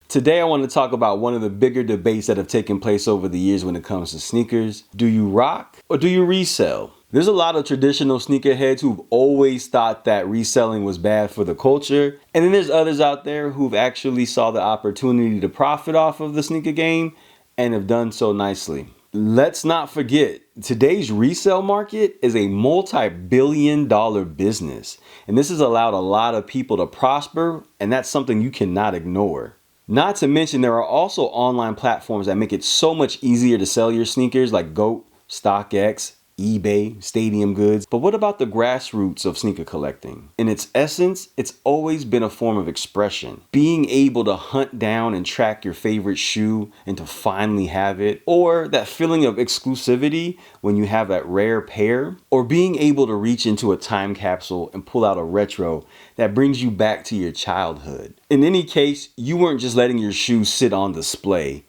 Today I want to talk about one of the bigger debates that have taken place over the years when it comes to sneakers. Do you rock or do you resell? There's a lot of traditional sneakerheads who've always thought that reselling was bad for the culture. And then there's others out there who've actually saw the opportunity to profit off of the sneaker game and have done so nicely. Let's not forget, today's resale market is a multi-billion-dollar business. And this has allowed a lot of people to prosper, and that's something you cannot ignore. Not to mention, there are also online platforms that make it so much easier to sell your sneakers like GOAT, StockX, eBay, Stadium Goods. But what about the grassroots of sneaker collecting? In its essence, it's always been a form of expression. Being able to hunt down and track your favorite shoe and to finally have it, or that feeling of exclusivity when you have that rare pair, or being able to reach into a time capsule and pull out a retro that brings you back to your childhood. In any case, you weren't just letting your shoe sit on display.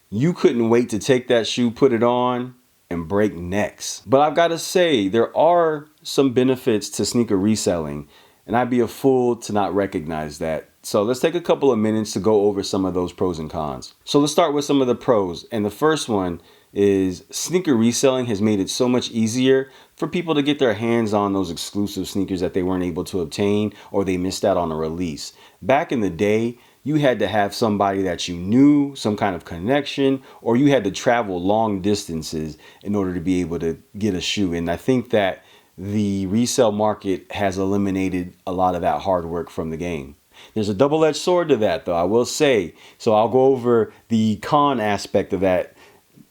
You couldn't wait to take that shoe, put it on, and break necks. But I've got to say, there are some benefits to sneaker reselling, and I'd be a fool to not recognize that. So let's take a couple of minutes to go over some of those pros and cons. So let's start with some of the pros. And the first one is sneaker reselling has made it so much easier for people to get their hands on those exclusive sneakers that they weren't able to obtain or they missed out on a release. Back in the day, you had to have somebody that you knew, some kind of connection, or you had to travel long distances in order to be able to get a shoe. And I think that the resale market has eliminated a lot of that hard work from the game. There's a double-edged sword to that, though, I will say. So I'll go over the con aspect of that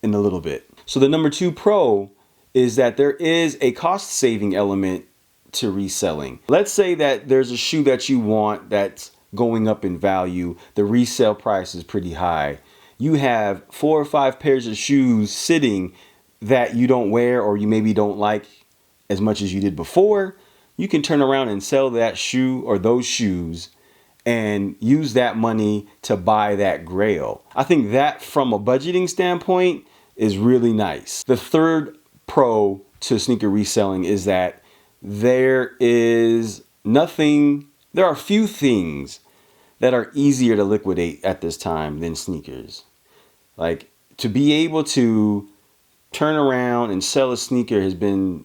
in a little bit. So the number 2 pro is that there is a cost-saving element to reselling. Let's say that there's a shoe that you want that's going up in value. The resale price is pretty high. You have 4 or 5 pairs of shoes sitting that you don't wear or you maybe don't like as much as you did before. You can turn around and sell that shoe or those shoes and use that money to buy that grail. I think that from a budgeting standpoint is really nice. The third pro to sneaker reselling is that there are few things that are easier to liquidate at this time than sneakers. Like, to be able to turn around and sell a sneaker has been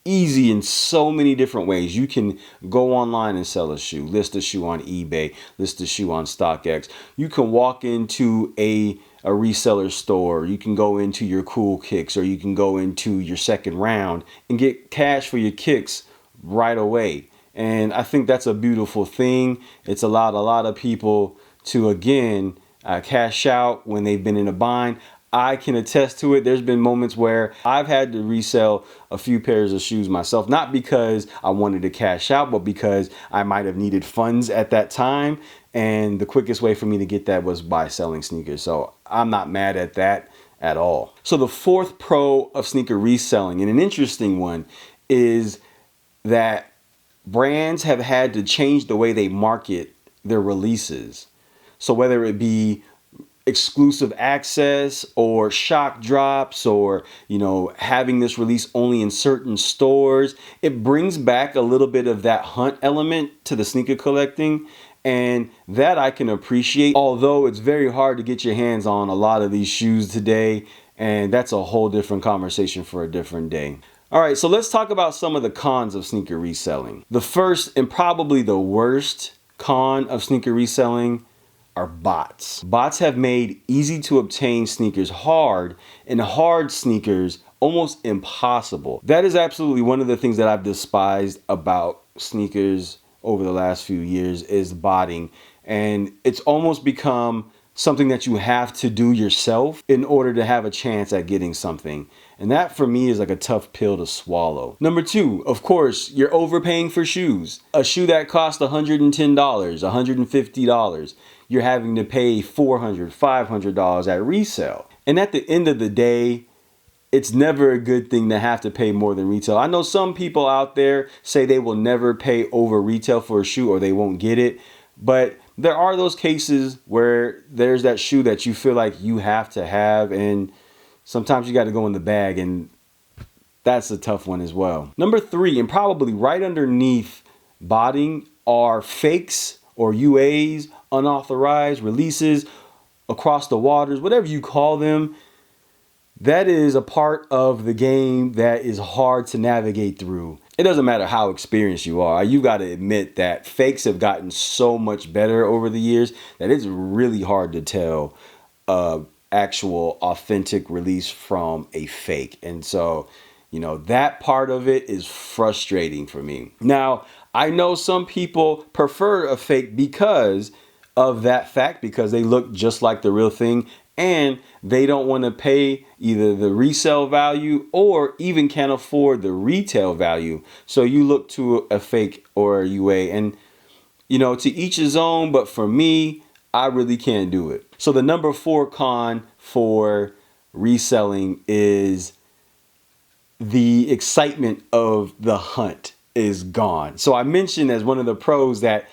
easy in so many different ways. You can go online and sell a shoe, list a shoe on eBay, list a shoe on StockX. You can walk into a reseller store. You can go into your Cool Kicks, or you can go into your Second Round and get cash for your kicks right away. And I think that's a beautiful thing. It's allowed a lot of people to, again, cash out when they've been in a bind. I can attest to it. There's been moments where I've had to resell a few pairs of shoes myself, not because I wanted to cash out, but because I might have needed funds at that time. And the quickest way for me to get that was by selling sneakers. So I'm not mad at that at all. So the fourth pro of sneaker reselling, and an interesting one, is that brands have had to change the way they market their releases. So whether it be exclusive access or shock drops or, having this release only in certain stores, it brings back a little bit of that hunt element to the sneaker collecting. And that I can appreciate, although it's very hard to get your hands on a lot of these shoes today. And that's a whole different conversation for a different day. All right, so let's talk about some of the cons of sneaker reselling. The first and probably the worst con of sneaker reselling are bots. Bots have made easy to obtain sneakers hard and hard sneakers almost impossible. That is absolutely one of the things that I've despised about sneakers over the last few years is botting. And it's almost become something that you have to do yourself in order to have a chance at getting something. And that for me is like a tough pill to swallow. Number 2, of course, you're overpaying for shoes. A shoe that costs $110, $150, you're having to pay $400, $500 at resale. And at the end of the day, it's never a good thing to have to pay more than retail. I know some people out there say they will never pay over retail for a shoe or they won't get it. But there are those cases where there's that shoe that you feel like you have to have, and sometimes you got to go in the bag, and that's a tough one as well. Number 3, and probably right underneath botting, are fakes or UAs unauthorized releases across the waters, whatever you call them, that is a part of the game that is hard to navigate through. It doesn't matter how experienced you are. You got to admit that fakes have gotten so much better over the years that it's really hard to tell actual authentic release from a fake. And so, that part of it is frustrating for me. Now, I know some people prefer a fake because of that fact, because they look just like the real thing and they don't want to pay either the resale value or even can't afford the retail value. So you look to a fake or a UA, and to each his own, but for me, I really can't do it. So the number 4 con for reselling is the excitement of the hunt is gone. So I mentioned as one of the pros that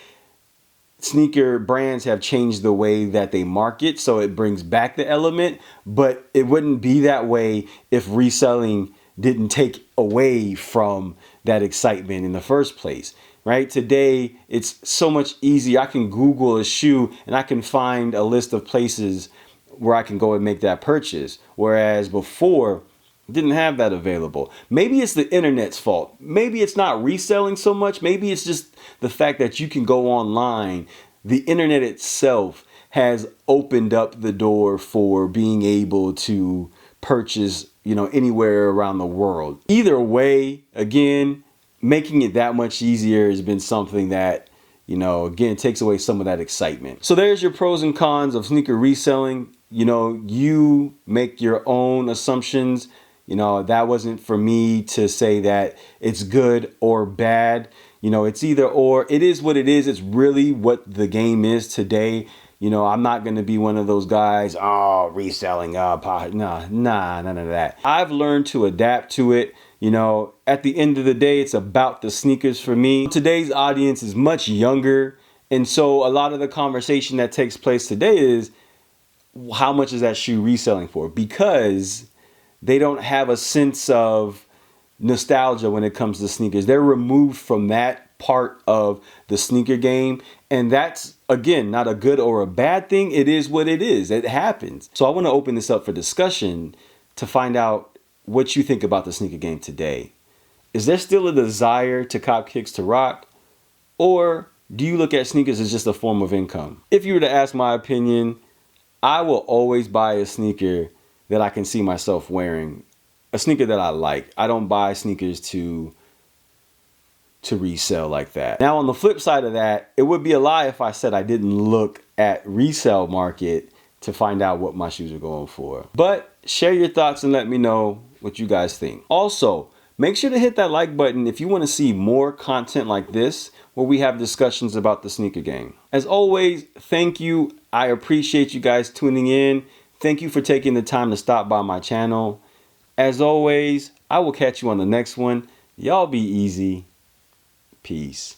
sneaker brands have changed the way that they market, so it brings back the element, but it wouldn't be that way if reselling didn't take away from that excitement in the first place. Right? Today, it's so much easier. I can Google a shoe and I can find a list of places where I can go and make that purchase. Whereas before, didn't have that available. Maybe it's the internet's fault. Maybe it's not reselling so much. Maybe it's just the fact that you can go online. The internet itself has opened up the door for being able to purchase, anywhere around the world. Either way, again, making it that much easier has been something that, again, takes away some of that excitement. So there's your pros and cons of sneaker reselling. You make your own assumptions. That wasn't for me to say that it's good or bad. It's either or. It is what it is. It's really what the game is today. I'm not going to be one of those guys, reselling, none of that. I've learned to adapt to it. At the end of the day, it's about the sneakers for me. Today's audience is much younger. And so a lot of the conversation that takes place today is, how much is that shoe reselling for? Because they don't have a sense of nostalgia when it comes to sneakers. They're removed from that part of the sneaker game. And that's, again, not a good or a bad thing. It is what it is. It happens. So I want to open this up for discussion to find out what you think about the sneaker game today. Is there still a desire to cop kicks to rock? Or do you look at sneakers as just a form of income? If you were to ask my opinion, I will always buy a sneaker that I can see myself wearing. A sneaker that I like. I don't buy sneakers to resell like that. Now, on the flip side of that, it would be a lie if I said I didn't look at resale market to find out what my shoes are going for. But share your thoughts and let me know what you guys think. Also, make sure to hit that like button if you want to see more content like this, where we have discussions about the sneaker game. As always, thank you. I appreciate you guys tuning in. Thank you for taking the time to stop by my channel. As always, I will catch you on the next one. Y'all be easy. Peace.